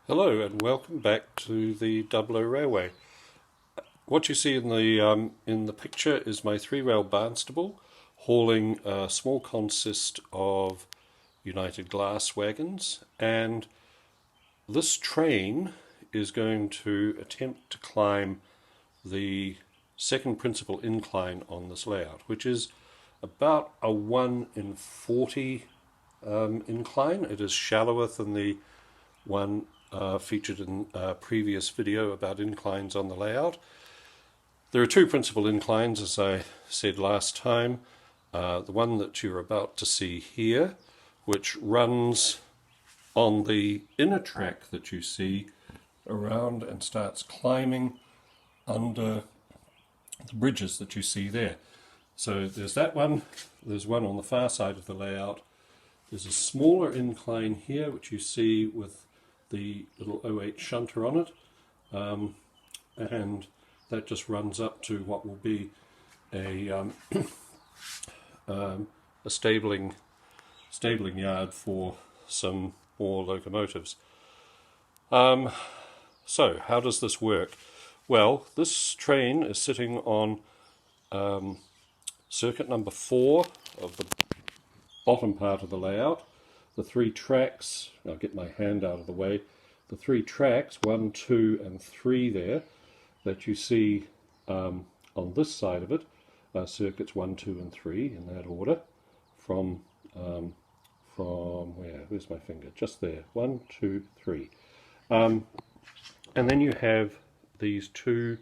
Hello and welcome back to the Dublo Railway. What you see in the picture is my three-rail Barnstable hauling a small consist of United Glass wagons, and this train is going to attempt to climb the second principal incline on this layout, which is about a 1 in 40 incline. It is shallower than the one featured in a previous video about inclines on the layout. There are two principal inclines, as I said last time. The one that you're about to see here, which runs on the inner track that you see around and starts climbing under the bridges that you see there. So there's that one, there's one on the far side of the layout. There's a smaller incline here, which you see with the little 08 shunter on it, and that just runs up to what will be a stabling yard for some more locomotives. So how does this work? Well, this train is sitting on circuit number 4 of the bottom part of the layout. The three tracks, I'll get my hand out of the way, the three tracks, 1, 2 and 3 there, that you see on this side of it, circuits 1, 2 and 3 in that order, from where, where's my finger, just there, 1, 2, 3. And then you have these two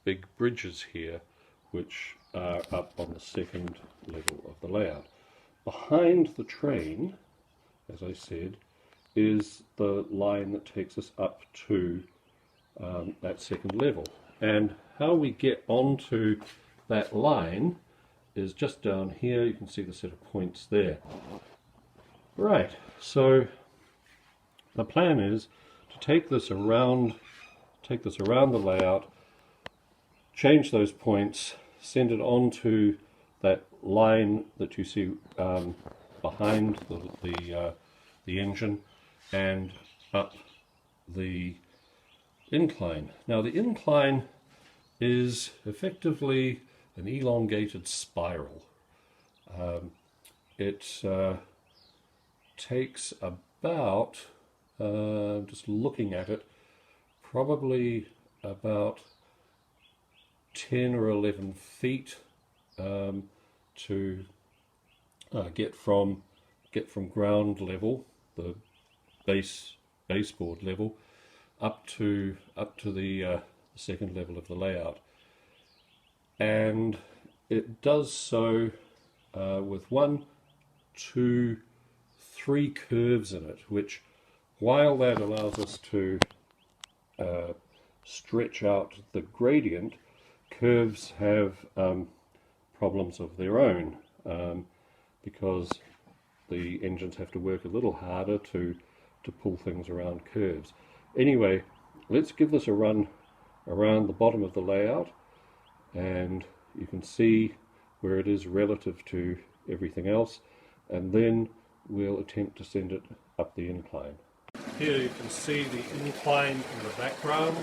big bridges here, which are up on the second level of the layout. Behind the train, as I said, is the line that takes us up to that second level. And how we get onto that line is just down here. You can see the set of points there. Right, so the plan is to take this around the layout, change those points, send it onto that line that you see behind the engine and up the incline. Now the incline is effectively an elongated spiral. It takes about, just looking at it, probably about 10 or 11 feet to get from ground level, the baseboard level, up to the second level of the layout. And it does so with 1, 2, 3 curves in it, which, while that allows us to stretch out the gradient, curves have problems of their own, because the engines have to work a little harder to pull things around curves. Anyway, let's give this a run around the bottom of the layout, and you can see where it is relative to everything else, and then we'll attempt to send it up the incline. Here you can see the incline in the background,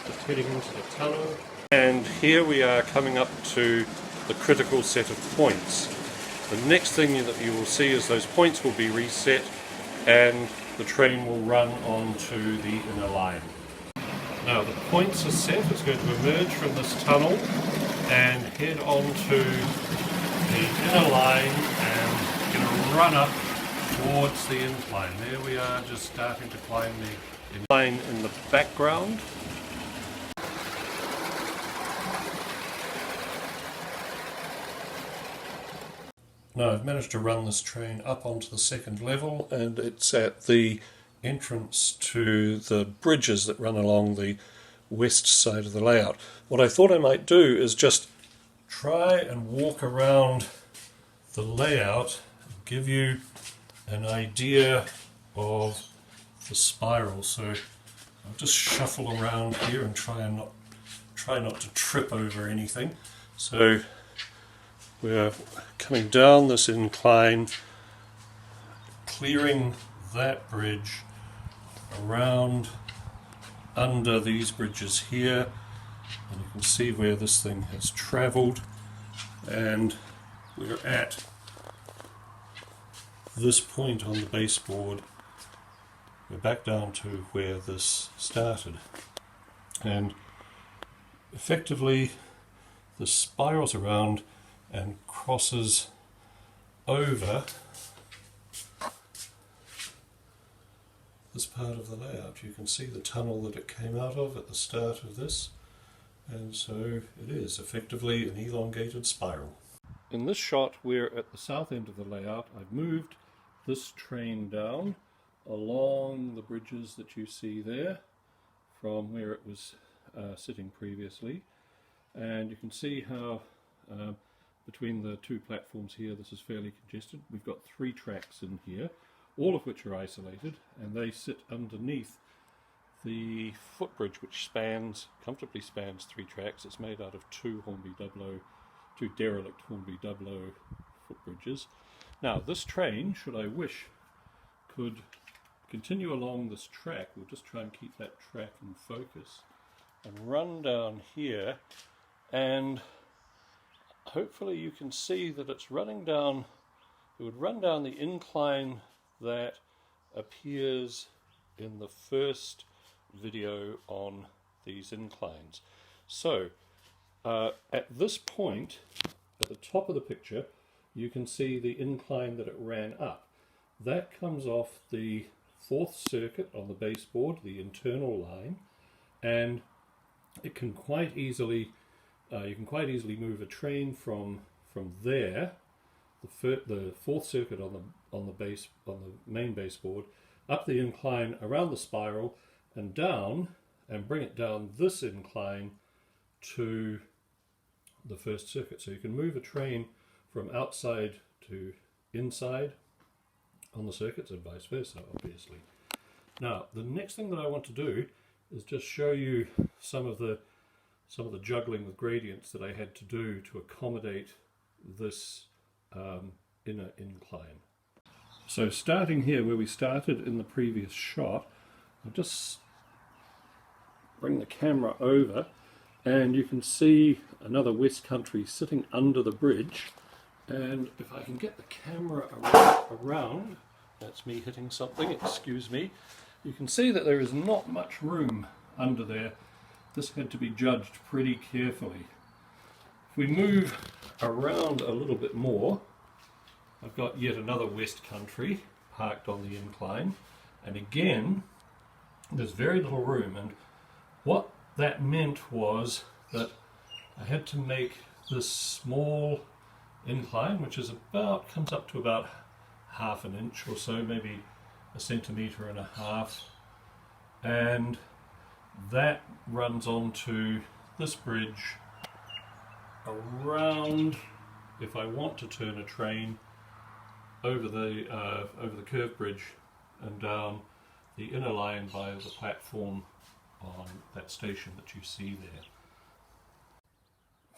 just heading into the tunnel, and here we are coming up to the critical set of points. The next thing that you will see is those points will be reset and the train will run onto the inner line. Now the points are set. It's going to emerge from this tunnel and head onto the inner line and going to run up towards the incline. There we are, just starting to climb the incline in the background. Now I've managed to run this train up onto the second level, and it's at the entrance to the bridges that run along the west side of the layout. What I thought I might do is just try and walk around the layout, give you an idea of the spiral. So I'll just shuffle around here and try not to trip over anything. So we're coming down this incline, clearing that bridge, around under these bridges here, and you can see where this thing has travelled, and we're at this point on the baseboard. We're back down to where this started, and effectively the spirals around and crosses over this part of the layout. You can see the tunnel that it came out of at the start of this, and so it is effectively an elongated spiral. In this shot we're at the south end of the layout. I've moved this train down along the bridges that you see there from where it was sitting previously, and you can see how between the two platforms here this is fairly congested. We've got 3 tracks in here, all of which are isolated, and they sit underneath the footbridge, which comfortably spans 3 tracks. It's made out of 2 derelict Hornby Dublo footbridges. Now this train, should I wish, could continue along this track. We'll just try and keep that track in focus and run down here, and hopefully you can see that it's running down. It would run down the incline that appears in the first video on these inclines. So at this point, at the top of the picture, you can see the incline that it ran up. That comes off the 4th circuit on the baseboard, the internal line, and it can quite easily you can quite easily move a train from there, the 4th circuit on the main baseboard, up the incline around the spiral and down, and bring it down this incline to the 1st circuit. So you can move a train from outside to inside on the circuits and vice versa, obviously. Now the next thing that I want to do is just show you some of the juggling with gradients that I had to do to accommodate this inner incline. So starting here where we started in the previous shot, I'll just bring the camera over, and you can see another West Country sitting under the bridge, and if I can get the camera around, that's me hitting something, excuse me, you can see that there is not much room under there. This had to be judged pretty carefully. If we move around a little bit more, I've got yet another West Country parked on the incline, and again there's very little room, and what that meant was that I had to make this small incline, which is comes up to about ½ an inch or so, maybe 1.5 centimeters, and that runs onto this bridge around, if I want to turn a train over the curved bridge and down the inner line by the platform on that station that you see there.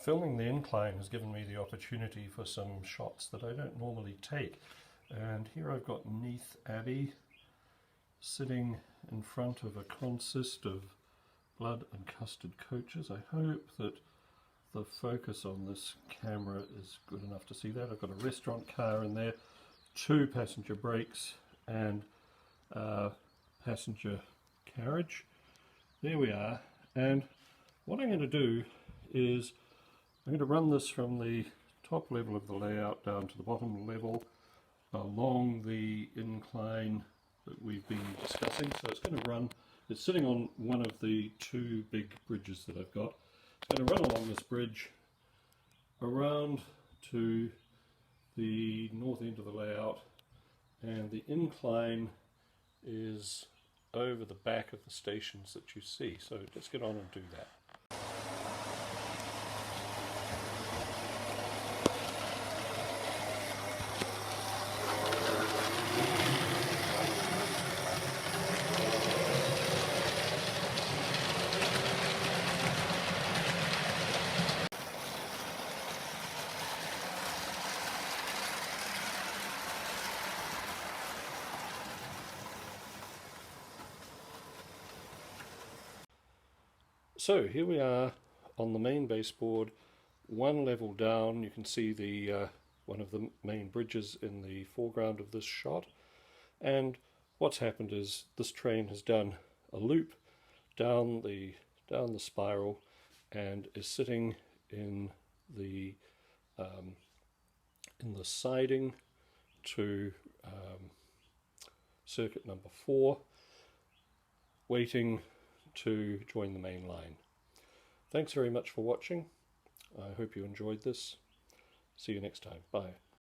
Filming the incline has given me the opportunity for some shots that I don't normally take, and here I've got Neath Abbey sitting in front of a consist of blood and custard coaches. I hope that the focus on this camera is good enough to see that. I've got a restaurant car in there, 2 passenger brakes, and passenger carriage. There we are, and what I'm going to do is I'm going to run this from the top level of the layout down to the bottom level along the incline that we've been discussing. So it's going to run, it's sitting on one of the 2 big bridges that I've got. It's going to run along this bridge around to the north end of the layout, and the incline is over the back of the stations that you see. So let's get on and do that. So here we are on the main baseboard, one level down. You can see the one of the main bridges in the foreground of this shot, and what's happened is this train has done a loop down the spiral and is sitting in the siding to circuit number 4, waiting to join the main line. Thanks very much for watching. I hope you enjoyed this. See you next time. Bye.